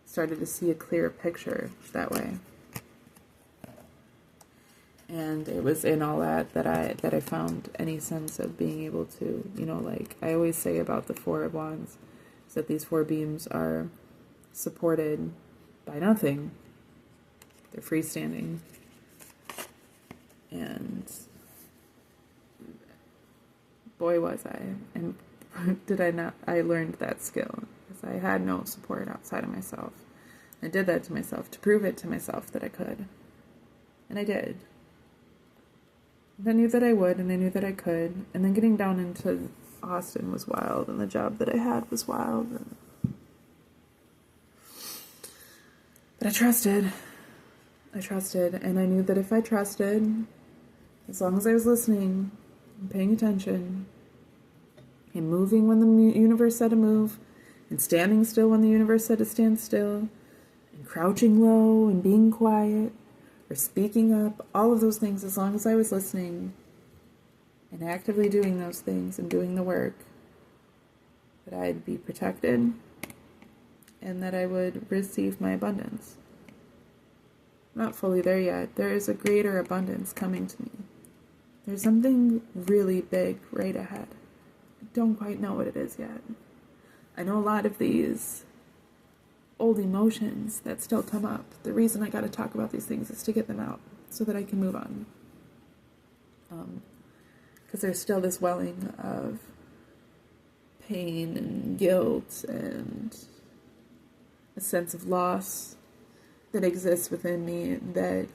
started to see a clearer picture that way. And it was in all that I found any sense of being able to, like I always say about the Four of Wands, is that these four beams are supported by nothing. They're freestanding. And boy was I, and did I not, I learned that skill, because I had no support outside of myself. I did that to myself to prove it to myself that I could. And I did. And I knew that I would, and I knew that I could. And then getting down into Austin was wild, and the job that I had was wild. But I trusted, and I knew that if I trusted, as long as I was listening and paying attention, and moving when the universe said to move, and standing still when the universe said to stand still, and crouching low and being quiet, or speaking up, all of those things, as long as I was listening and actively doing those things and doing the work, that I'd be protected and that I would receive my abundance. I'm not fully there yet. There is a greater abundance coming to me. There's something really big right ahead. I don't quite know what it is yet. I know a lot of these old emotions that still come up. The reason I got to talk about these things is to get them out so that I can move on. Because there's still this welling of pain and guilt and a sense of loss that exists within me that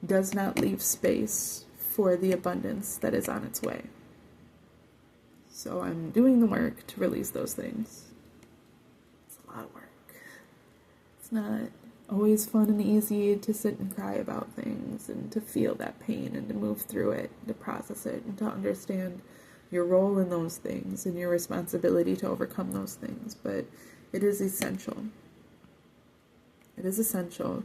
does not leave space for the abundance that is on its way. So I'm doing the work to release those things. It's a lot of work. It's not always fun and easy to sit and cry about things and to feel that pain and to move through it, to process it, and to understand your role in those things and your responsibility to overcome those things. But it is essential. It is essential.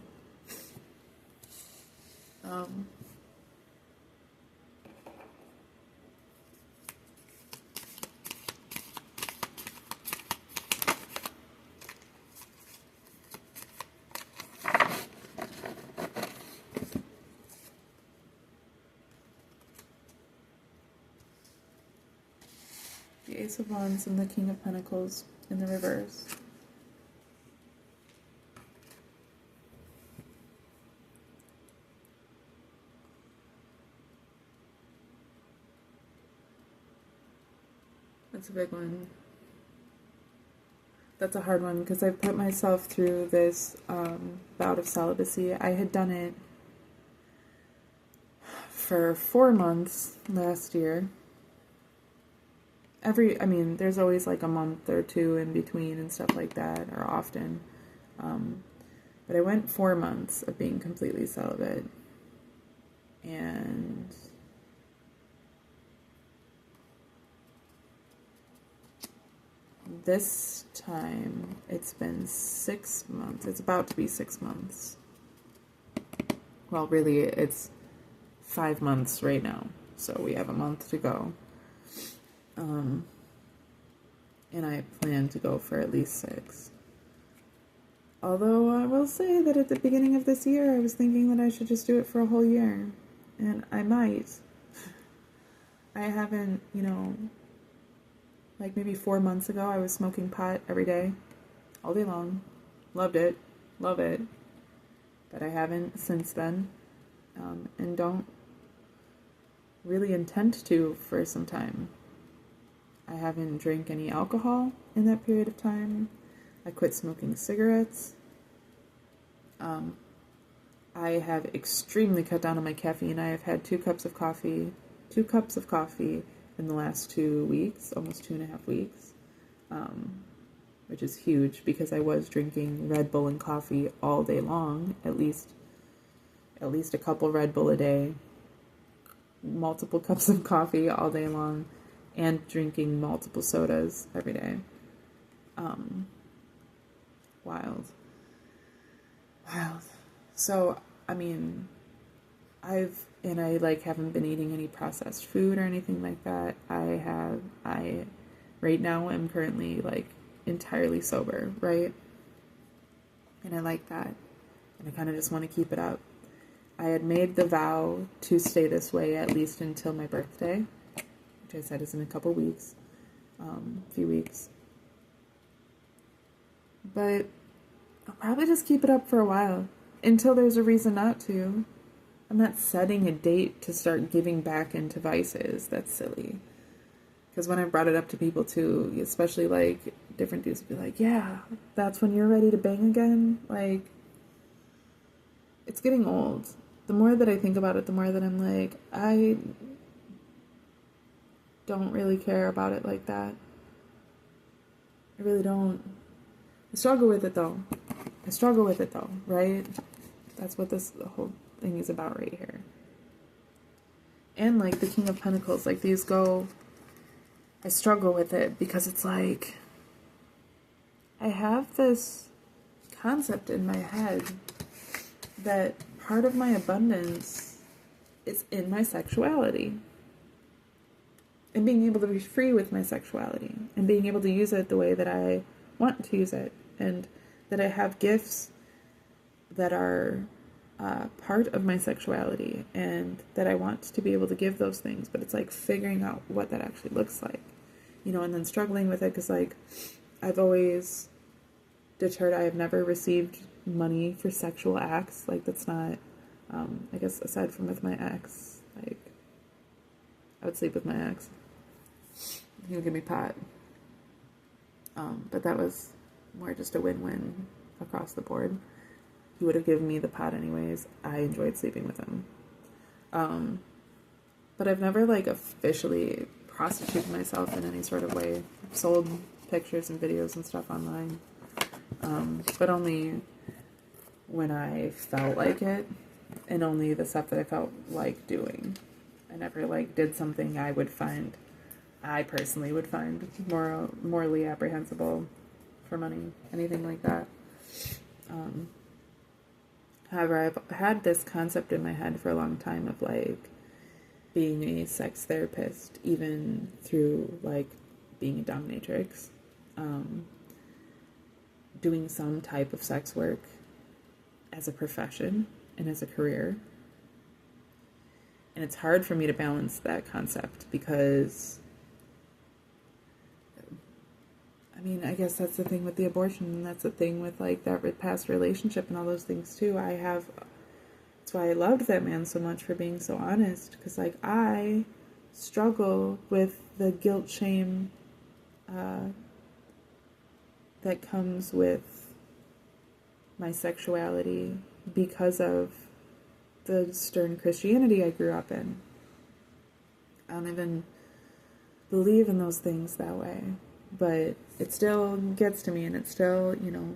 The Ace of Wands and the King of Pentacles in the reverse. That's a big one. That's a hard one because I've put myself through this bout of celibacy. I had done it for 4 months last year. There's always like a month or two in between and stuff like that, or often. But I went 4 months of being completely celibate. And this time, it's been 6 months. It's about to be 6 months. Well, really, it's 5 months right now. So we have a month to go. And I plan to go for at least 6. Although I will say that at the beginning of this year, I was thinking that I should just do it for a whole year. And I might. I haven't, like maybe 4 months ago, I was smoking pot every day, all day long. Loved it. Love it. But I haven't since then. And don't really intend to for some time. I haven't drank any alcohol in that period of time. I quit smoking cigarettes. I have extremely cut down on my caffeine. I have had 2 cups of coffee in the last 2 weeks, almost 2.5 weeks, which is huge because I was drinking Red Bull and coffee all day long, at least a couple Red Bull a day, multiple cups of coffee all day long, and drinking multiple sodas every day. Wild. So, I like haven't been eating any processed food or anything like that. I right now am currently like entirely sober, right? And I like that. And I kind of just want to keep it up. I had made the vow to stay this way at least until my birthday, which I said is in a couple weeks, few weeks. But I'll probably just keep it up for a while until there's a reason not to. I'm not setting a date to start giving back into vices. That's silly. Because when I brought it up to people too, especially like different dudes would be like, yeah, that's when you're ready to bang again. Like, it's getting old. The more that I think about it, the more that I'm like, I don't really care about it like that. I really don't. I struggle with it though, right? That's what this whole thing is about right here. And like the King of Pentacles, like these go, I struggle with it because it's like, I have this concept in my head that part of my abundance is in my sexuality. And being able to be free with my sexuality. And being able to use it the way that I want to use it. And that I have gifts that are part of my sexuality. And that I want to be able to give those things. But it's like figuring out what that actually looks like. You know, and then struggling with it because like, I've always deterred. I have never received money for sexual acts. Like that's not, I guess aside from with my ex, like I would sleep with my ex. He would give me pot. But that was more just a win-win across the board. He would have given me the pot anyways. I enjoyed sleeping with him. But I've never like officially prostituted myself in any sort of way. I've sold pictures and videos and stuff online. But only when I felt like it, and only the stuff that I felt like doing. I never like did something I personally would find morally apprehensible for money, anything like that. However, I've had this concept in my head for a long time of like being a sex therapist, even through like being a dominatrix, doing some type of sex work as a profession and as a career. And it's hard for me to balance that concept because, I mean, I guess that's the thing with the abortion, and that's the thing with like that past relationship and all those things too. That's why I loved that man so much, for being so honest, because like I struggle with the guilt, shame that comes with my sexuality because of the stern Christianity I grew up in. I don't even believe in those things that way, but it still gets to me, and it still, you know,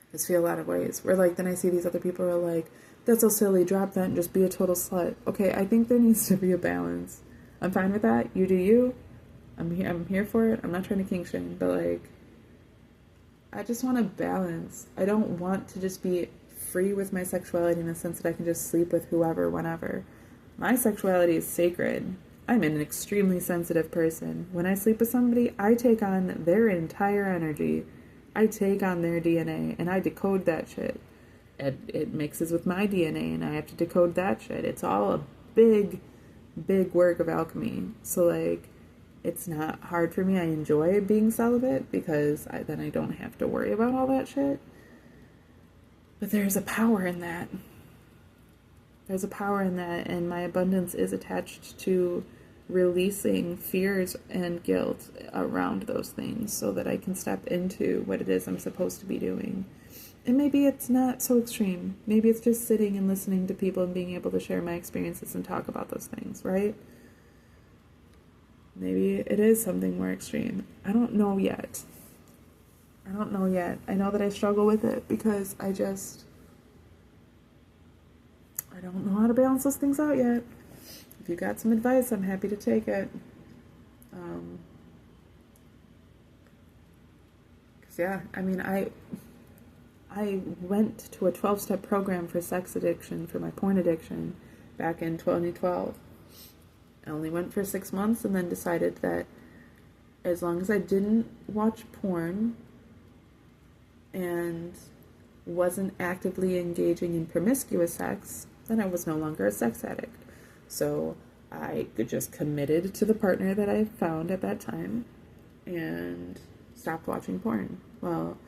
I just feel a lot of ways where like then I see these other people who are like, that's so silly, drop that and just be a total slut. Okay, I think there needs to be a balance. I'm fine with that. You do you. I'm here for it. I'm not trying to kink shame, but like, I just want to balance. I don't want to just be free with my sexuality in the sense that I can just sleep with whoever, whenever. My sexuality is sacred. I'm an extremely sensitive person. When I sleep with somebody, I take on their entire energy. I take on their DNA, and I decode that shit. It mixes with my DNA, and I have to decode that shit. It's all a big, big work of alchemy. So, like, it's not hard for me. I enjoy being celibate because then I don't have to worry about all that shit. But there's a power in that. There's a power in that, and my abundance is attached to releasing fears and guilt around those things so that I can step into what it is I'm supposed to be doing. And maybe it's not so extreme. Maybe it's just sitting and listening to people and being able to share my experiences and talk about those things, right? Maybe it is something more extreme. I don't know yet. I know that I struggle with it because I don't know how to balance those things out yet. If you got some advice, I'm happy to take it. Cause yeah, I mean, I went to a 12-step program for sex addiction, for my porn addiction, back in 2012. I only went for 6 months and then decided that as long as I didn't watch porn and wasn't actively engaging in promiscuous sex, then I was no longer a sex addict. So I just committed to the partner that I found at that time and stopped watching porn. Well,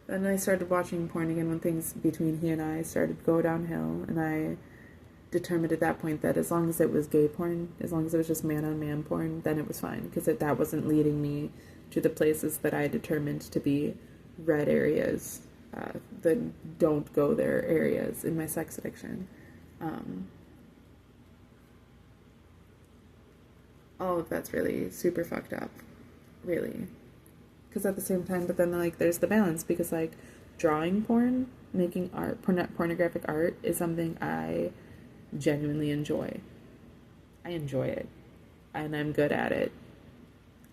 then I started watching porn again when things between he and I started to go downhill, and I determined at that point that as long as it was gay porn, as long as it was just man-on-man porn, then it was fine, because that wasn't leading me to the places that I determined to be red areas, the don't go there areas in my sex addiction. All of that's really super fucked up, really. Because at the same time, but then, like, there's the balance, because, like, drawing porn, making art, pornographic art is something I genuinely enjoy. I enjoy it. And I'm good at it.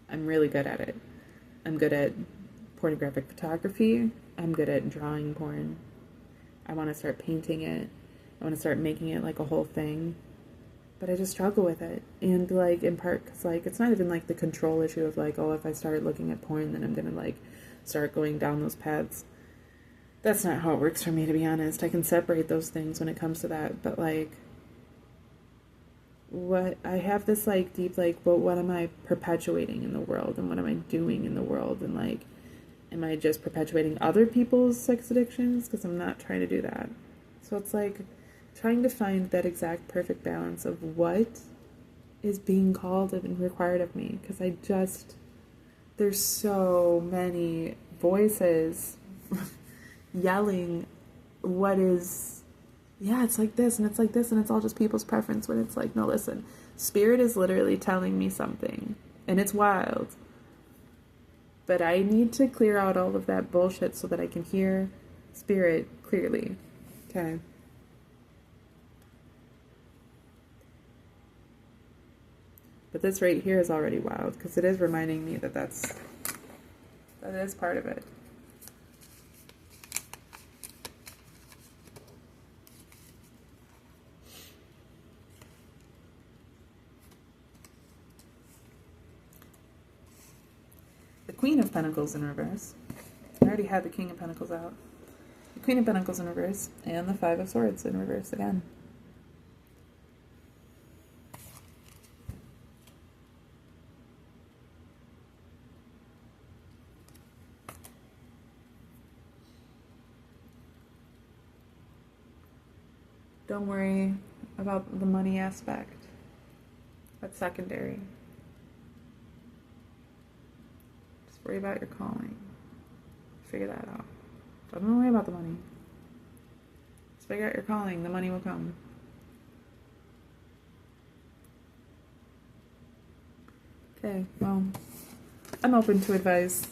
I'm really good at it. I'm good at pornographic photography. I'm good at drawing porn. I want to start painting it. I want to start making it, like, a whole thing. But I just struggle with it. And, like, in part because, like, it's not even, like, the control issue of, like, oh, if I start looking at porn, then I'm going to, like, start going down those paths. That's not how it works for me, to be honest. I can separate those things when it comes to that. But, like, what I have this, like, deep, like, well, what am I perpetuating in the world? And what am I doing in the world? And, like, am I just perpetuating other people's sex addictions? Because I'm not trying to do that. So it's, like, trying to find that exact perfect balance of what is being called and required of me. Because there's so many voices yelling what is, yeah, it's like this and it's like this and it's all just people's preference, when it's like, no, listen, spirit is literally telling me something and it's wild. But I need to clear out all of that bullshit so that I can hear spirit clearly. Okay. But this right here is already wild, because it is reminding me that that is part of it. The Queen of Pentacles in reverse. I already had the King of Pentacles out. The Queen of Pentacles in reverse, and the Five of Swords in reverse again. Don't worry about the money aspect. That's secondary. Just worry about your calling. Figure that out. Don't worry about the money. Just figure out your calling. The money will come. Okay, well, I'm open to advice.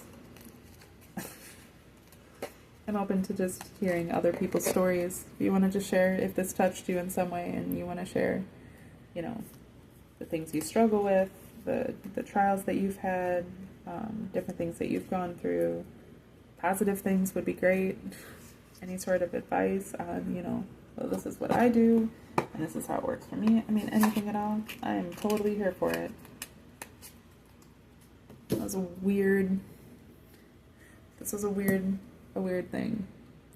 I'm open to just hearing other people's stories. If you want to just share, if this touched you in some way and you want to share, you know, the things you struggle with, the trials that you've had, different things that you've gone through, positive things would be great. Any sort of advice on, you know, well, this is what I do and this is how it works for me. I mean, anything at all. I am totally here for it. This was a weird thing.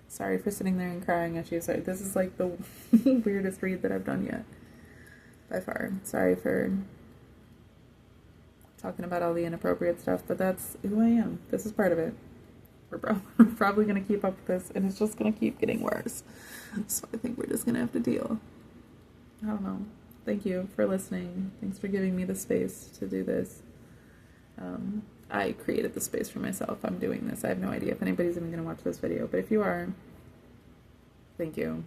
Sorry for sitting there and crying at you. Sorry, this is like the weirdest read that I've done yet, by far. Sorry for talking about all the inappropriate stuff, but that's who I am. This is part of it. We're probably going to keep up with this, and it's just going to keep getting worse. So I think we're just going to have to deal. I don't know. Thank you for listening. Thanks for giving me the space to do this. I created the space for myself. I'm doing this. I have no idea if anybody's even going to watch this video, but if you are, thank you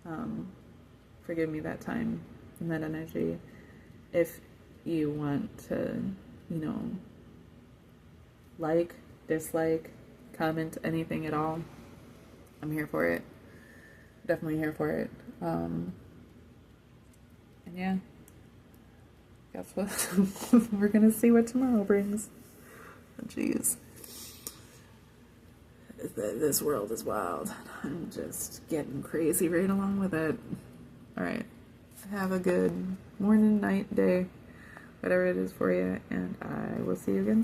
for giving me that time and that energy. If you want to, you know, like, dislike, comment, anything at all, I'm here for it. Definitely here for it. And yeah. Guess what? We're gonna see what tomorrow brings. Oh, jeez. this world is wild. I'm just getting crazy right along with it. All right. Have a good morning, night, day, whatever it is for you, and I will see you again soon.